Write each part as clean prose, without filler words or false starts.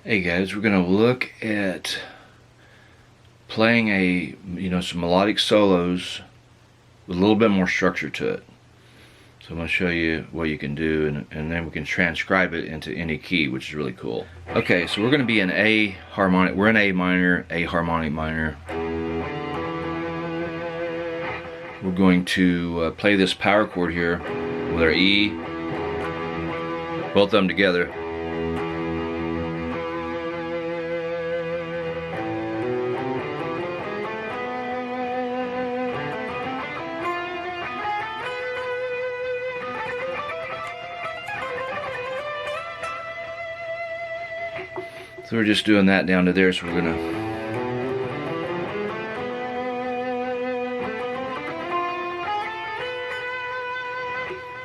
Hey guys, we're going to look at playing some melodic solos with a little bit more structure to it. So I'm going to show you what you can do, and then we can transcribe it into any key, which is really cool. Okay, so we're going to be in A harmonic. We're in A minor, A harmonic minor. We're going to play this power chord here with our E, both of them together. So we're just doing that down to there, so we're gonna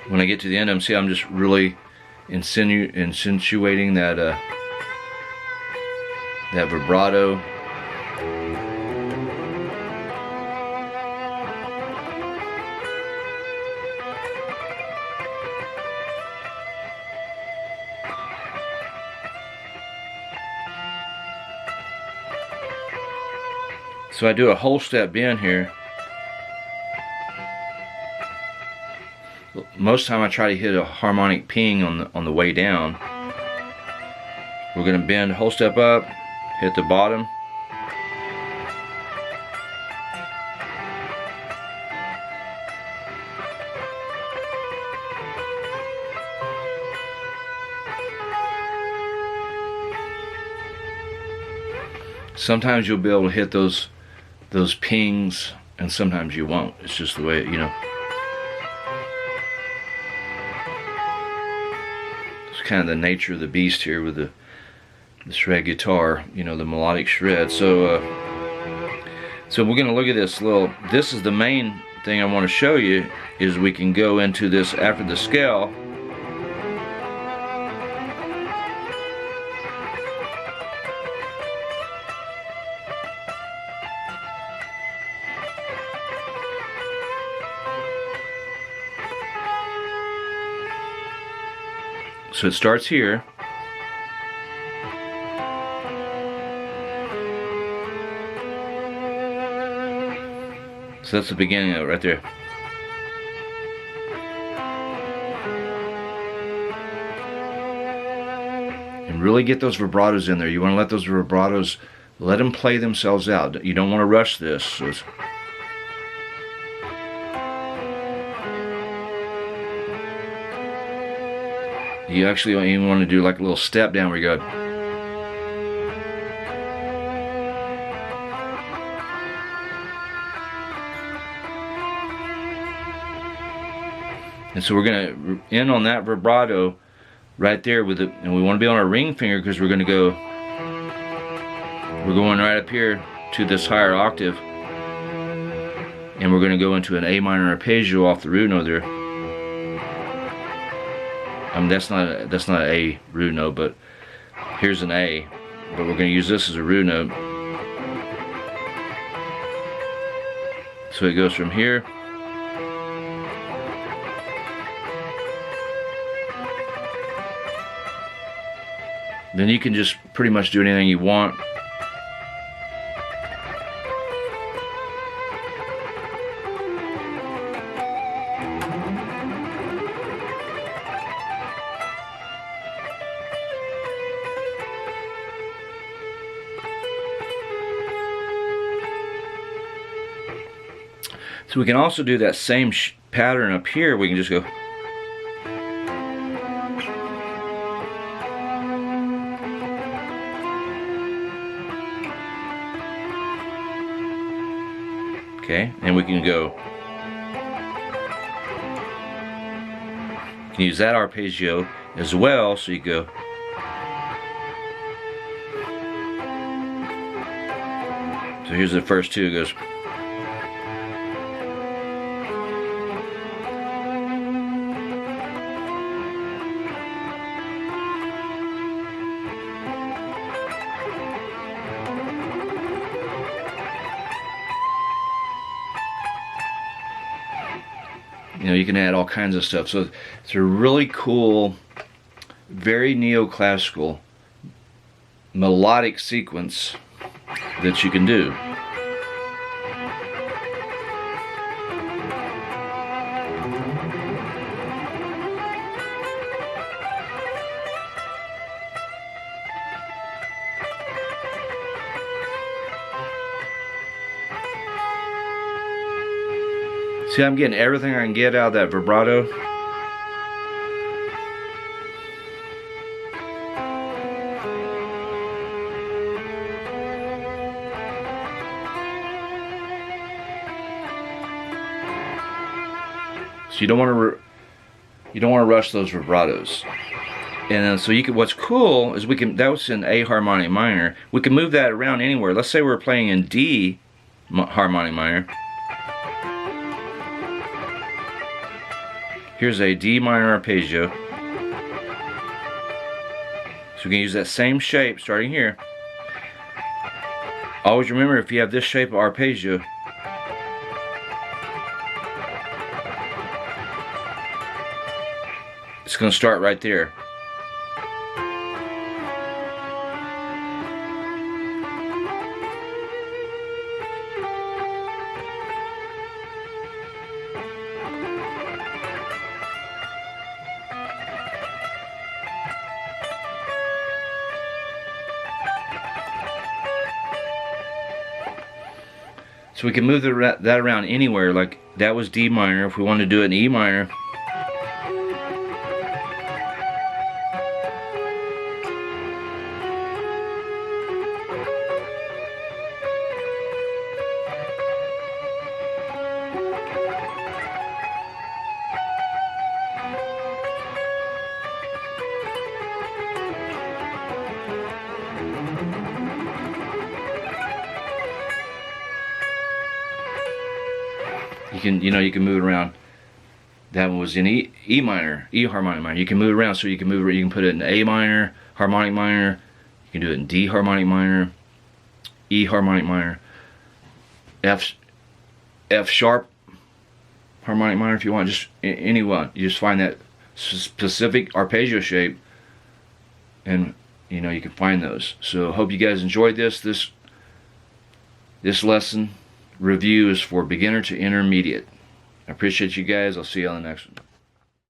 when I get to the end, I'm just really insinuating that that vibrato. So I do a whole step bend here. Most of the time I try to hit a harmonic ping on the way down. We're going to bend a whole step up, hit the bottom. Sometimes you'll be able to hit those pings, and sometimes you won't. It's just the way, you know. It's kind of the nature of the beast here with the shred guitar, you know, the melodic shred. So we're going to look at this little. This is the main thing I want to show you, is we can go into this after the scale. So it starts here. So that's the beginning of it right there. And really get those vibratos in there. You want to let those vibratos, let them play themselves out. You don't want to rush this. So you actually even want to do like a little step down where you go. And so we're going to end on that vibrato right there with it, and we want to be on our ring finger because we're going right up here to this higher octave, and we're going to go into an A minor arpeggio off the root note there. I mean, that's not an A root note, but here's an A. But we're going to use this as a root note. So it goes from here. Then you can just pretty much do anything you want. So we can also do that same pattern up here. We can just go. Okay, and we can go. You can use that arpeggio as well, so you go. So here's the first two. It goes. You know, you can add all kinds of stuff. So it's a really cool, very neoclassical melodic sequence that you can do. See, I'm getting everything I can get out of that vibrato. So you don't want to rush those vibratos. And then, so you can, what's cool is we can, that was in A harmonic minor. We can move that around anywhere. Let's say we're playing in D harmonic minor. Here's a D minor arpeggio. So we can use that same shape starting here. Always remember, if you have this shape of arpeggio, it's going to start right there. So we can move that around anywhere. Like that was D minor. If we want to do it in E minor, you can move it around. That one was in E minor, E harmonic minor. You can move it around, so you can move it. You can put it in A minor, harmonic minor. You can do it in D harmonic minor, E harmonic minor, F sharp harmonic minor if you want. Just any one. You just find that specific arpeggio shape, and you can find those. So hope you guys enjoyed this. This lesson review is for beginner to intermediate. I appreciate you guys. I'll see you on the next one.